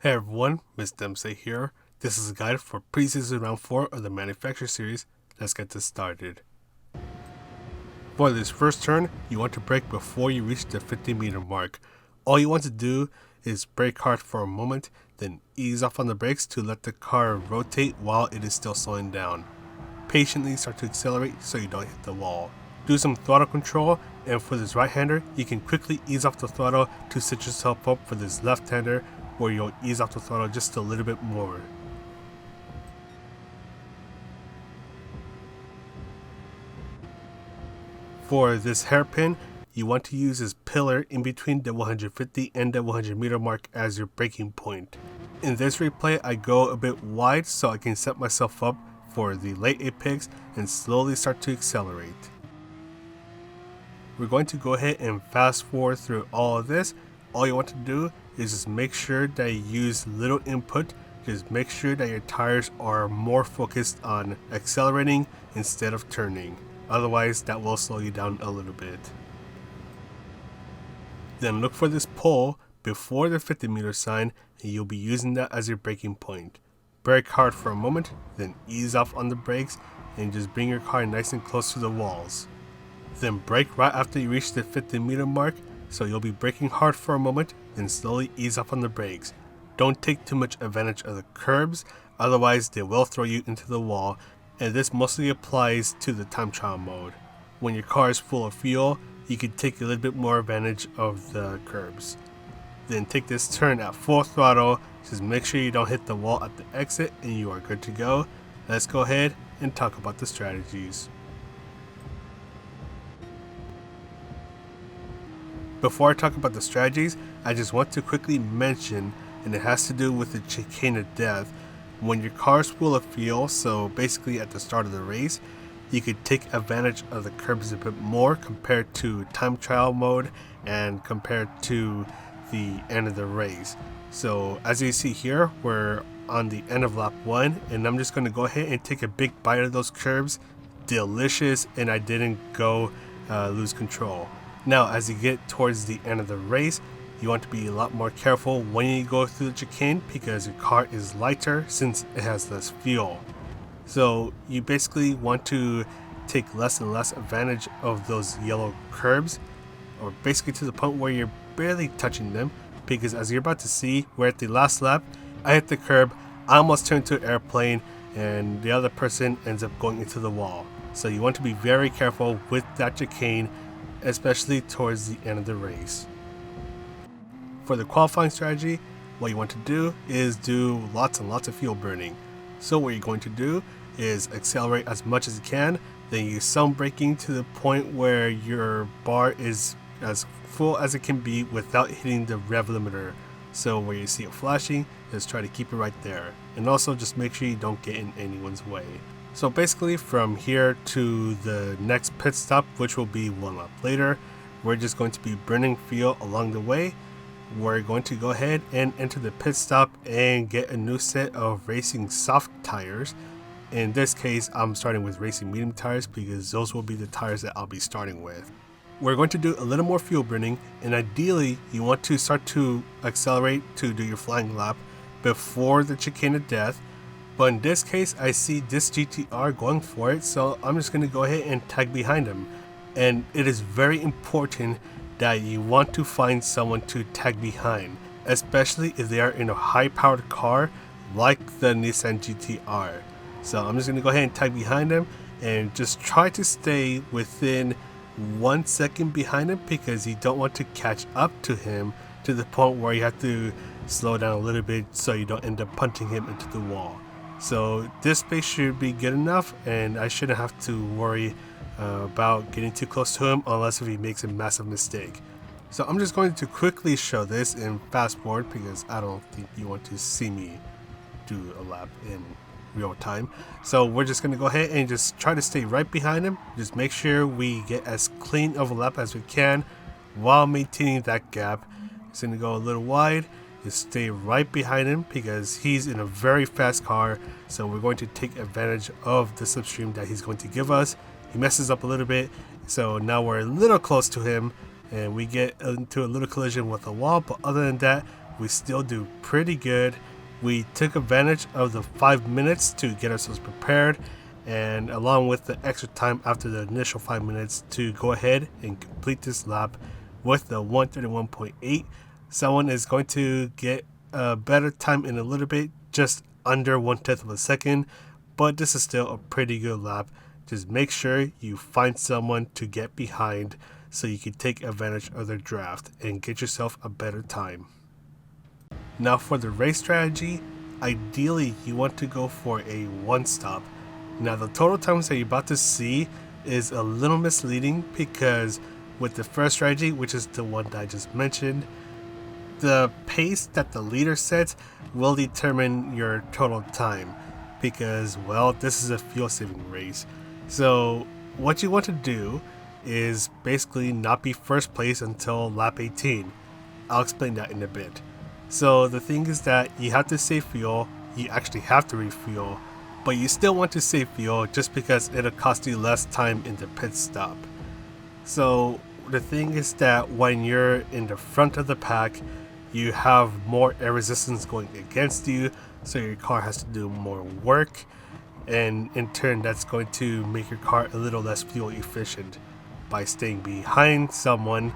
Hey everyone, Miss Dempsey here. This is a guide for pre-season round 4 of the Manufacturer series. Let's get this started. For this first turn, you want to brake before you reach the 50-meter mark. All you want to do is brake hard for a moment, then ease off on the brakes to let the car rotate while it is still slowing down. Patiently start to accelerate so you don't hit the wall. Do some throttle control, and for this right-hander, you can quickly ease off the throttle to set yourself up for this left-hander where you'll ease off the throttle just a little bit more. For this hairpin, you want to use this pillar in between the 150 and the 100 meter mark as your braking point. In this replay, I go a bit wide so I can set myself up for the late apex and slowly start to accelerate. We're going to go ahead and fast forward through all of this. All you want to do is just make sure that you use little input. Just make sure that your tires are more focused on accelerating instead of turning. Otherwise, that will slow you down a little bit. Then look for this pole before the 50-meter sign, and you'll be using that as your braking point. Brake hard for a moment, then ease off on the brakes, and just bring your car nice and close to the walls. Then brake right after you reach the 50-meter mark, so you'll be braking hard for a moment, then slowly ease off on the brakes. Don't take too much advantage of the curbs, otherwise they will throw you into the wall, and this mostly applies to the time trial mode. When your car is full of fuel, you can take a little bit more advantage of the curbs. Then take this turn at full throttle, just make sure you don't hit the wall at the exit and you are good to go. Let's go ahead and talk about the strategies. Before I talk about the strategies, I just want to quickly mention, and it has to do with the chicane of death. When your car is full of fuel, so basically at the start of the race, you could take advantage of the curbs a bit more compared to time trial mode and compared to the end of the race. So as you see here, we're on the end of lap 1, and I'm just going to go ahead and take a big bite of those curbs. Delicious, and I didn't go lose control. Now, as you get towards the end of the race, you want to be a lot more careful when you go through the chicane because your car is lighter since it has less fuel. So you basically want to take less and less advantage of those yellow curbs, or basically to the point where you're barely touching them, because as you're about to see, we're at the last lap. I hit the curb, I almost turned to an airplane, and the other person ends up going into the wall. So you want to be very careful with that chicane, especially towards the end of the race. For the qualifying strategy, what you want to do is do lots and lots of fuel burning. So what you're going to do is accelerate as much as you can, then use some braking to the point where your bar is as full as it can be without hitting the rev limiter. So where you see it flashing, just try to keep it right there. And also just make sure you don't get in anyone's way. So basically from here to the next pit stop, which will be one lap later, we're just going to be burning fuel along the way. We're going to go ahead and enter the pit stop and get a new set of racing soft tires. In this case, I'm starting with racing medium tires because those will be the tires that I'll be starting with. We're going to do a little more fuel burning, and ideally you want to start to accelerate to do your flying lap before the chicane of death. But in this case, I see this GTR going for it, so I'm just going to go ahead and tag behind him. And it is very important that you want to find someone to tag behind, especially if they are in a high-powered car like the Nissan GTR. So I'm just going to go ahead and tag behind him and just try to stay within 1 second behind him, because you don't want to catch up to him to the point where you have to slow down a little bit so you don't end up punching him into the wall. So this space should be good enough, and I shouldn't have to worry about getting too close to him unless if he makes a massive mistake. So I'm just going to quickly show this in fast forward because I don't think you want to see me do a lap in real time. So we're just going to go ahead and just try to stay right behind him. Just make sure we get as clean of a lap as we can while maintaining that gap. It's going to go a little wide. Just stay right behind him because he's in a very fast car, so we're going to take advantage of the slipstream that he's going to give us. He messes up a little bit, so now we're a little close to him and we get into a little collision with the wall, but other than that, we still do pretty good. We took advantage of the 5 minutes to get ourselves prepared, and along with the extra time after the initial 5 minutes to go ahead and complete this lap with the 131.8. Someone is going to get a better time in a little bit, just under 1/10 of a second, but this is still a pretty good lap. Just make sure you find someone to get behind so you can take advantage of their draft and get yourself a better time. Now for the race strategy, ideally you want to go for a one stop. Now the total times that you're about to see is a little misleading because with the first strategy, which is the one that I just mentioned, the pace that the leader sets will determine your total time because, well, this is a fuel saving race. So what you want to do is basically not be first place until lap 18. I'll explain that in a bit. So the thing is that you have to save fuel, you actually have to refuel, but you still want to save fuel just because it'll cost you less time in the pit stop. So the thing is that when you're in the front of the pack, you have more air resistance going against you, so your car has to do more work, and in turn that's going to make your car a little less fuel efficient. By staying behind someone,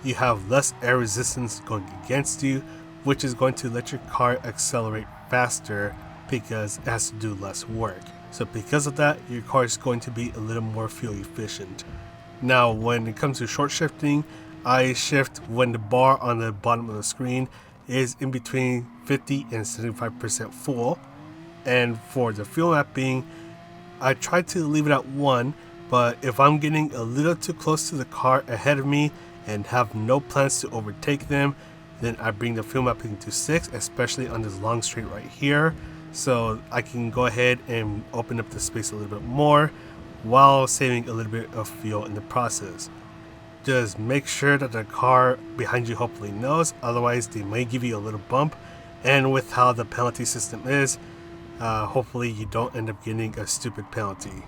you have less air resistance going against you, which is going to let your car accelerate faster because it has to do less work. So because of that, your car is going to be a little more fuel efficient. Now when it comes to short shifting, I shift when the bar on the bottom of the screen is in between 50 and 75% full. And for the fuel mapping, I try to leave it at 1, but if I'm getting a little too close to the car ahead of me and have no plans to overtake them, then I bring the fuel mapping to 6, especially on this long straight right here, so I can go ahead and open up the space a little bit more while saving a little bit of fuel in the process. Just make sure that the car behind you hopefully knows, otherwise they may give you a little bump, and with how the penalty system is, hopefully you don't end up getting a stupid penalty.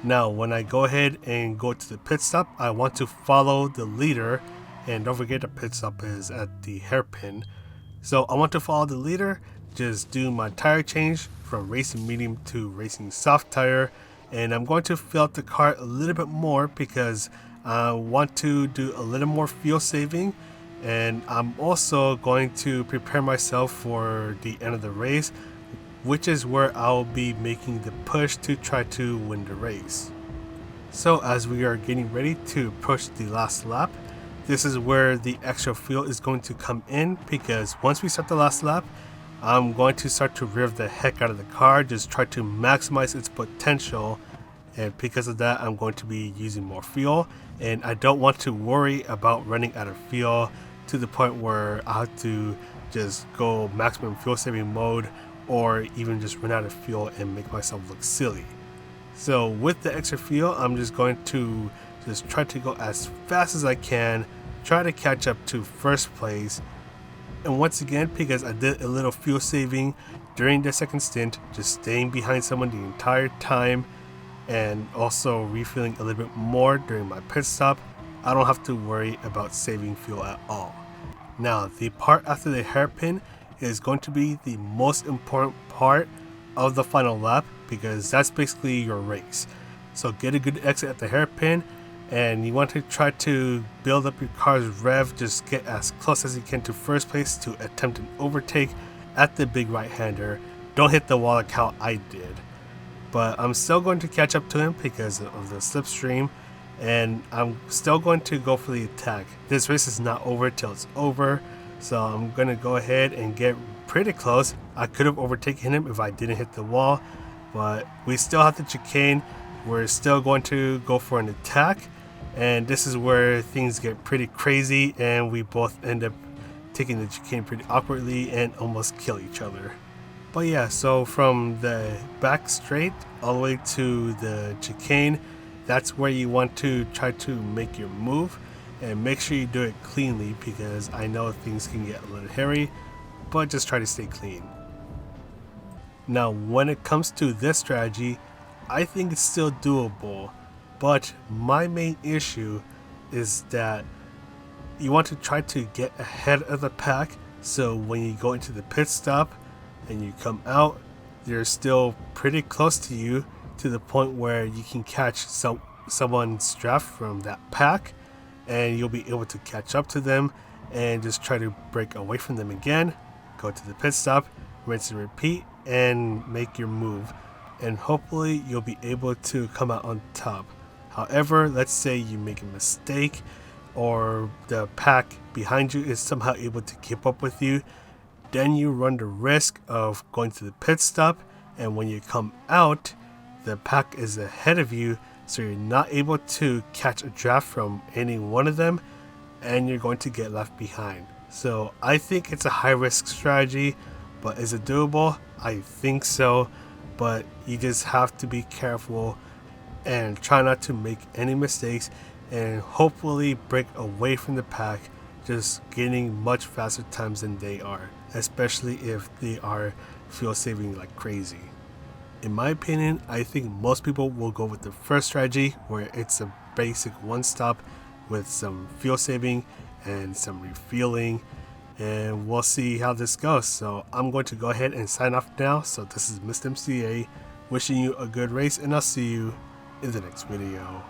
Now when I go ahead and go to the pit stop, I want to follow the leader, and don't forget the pit stop is at the hairpin. So I want to follow the leader, just do my tire change from racing medium to racing soft tire, and I'm going to fill out the car a little bit more because I want to do a little more fuel saving, and I'm also going to prepare myself for the end of the race, which is where I'll be making the push to try to win the race. So as we are getting ready to approach the last lap, this is where the extra fuel is going to come in, because once we start the last lap, I'm going to start to rev the heck out of the car, just try to maximize its potential, and because of that I'm going to be using more fuel, and I don't want to worry about running out of fuel to the point where I have to just go maximum fuel saving mode or even just run out of fuel and make myself look silly. So with the extra fuel, I'm just going to just try to go as fast as I can, try to catch up to first place. And once again, because I did a little fuel saving during the second stint, just staying behind someone the entire time and also refilling a little bit more during my pit stop, I don't have to worry about saving fuel at all. Now the part after the hairpin is going to be the most important part of the final lap, because that's basically your race. So get a good exit at the hairpin, and you want to try to build up your car's rev, just get as close as you can to first place to attempt an overtake at the big right-hander. Don't hit the wall like how I did, but I'm still going to catch up to him because of the slipstream, and I'm still going to go for the attack. This race is not over till it's over, so I'm going to go ahead and get pretty close. I could have overtaken him if I didn't hit the wall, but we still have the chicane. We're still going to go for an attack, and this is where things get pretty crazy and we both end up taking the chicane pretty awkwardly and almost kill each other. But yeah, so from the back straight all the way to the chicane, that's where you want to try to make your move, and make sure you do it cleanly, because I know things can get a little hairy, but just try to stay clean. Now when it comes to this strategy, I think it's still doable, but my main issue is that you want to try to get ahead of the pack, so when you go into the pit stop and you come out, they're still pretty close to you, to the point where you can catch someone's draft from that pack, and you'll be able to catch up to them and just try to break away from them again, go to the pit stop, rinse and repeat, and make your move, and hopefully you'll be able to come out on top. However, let's say you make a mistake, or the pack behind you is somehow able to keep up with you, then you run the risk of going to the pit stop, and when you come out, the pack is ahead of you, so you're not able to catch a draft from any one of them, and you're going to get left behind. So I think it's a high risk strategy, but is it doable? I think so, but you just have to be careful and try not to make any mistakes, and hopefully break away from the pack, just getting much faster times than they are, especially if they are fuel saving like crazy. In my opinion, I think most people will go with the first strategy, where it's a basic one stop with some fuel saving and some refueling, and we'll see how this goes. So I'm going to go ahead and sign off now. So this is Mr. MCA wishing you a good race, and I'll see you in the next video.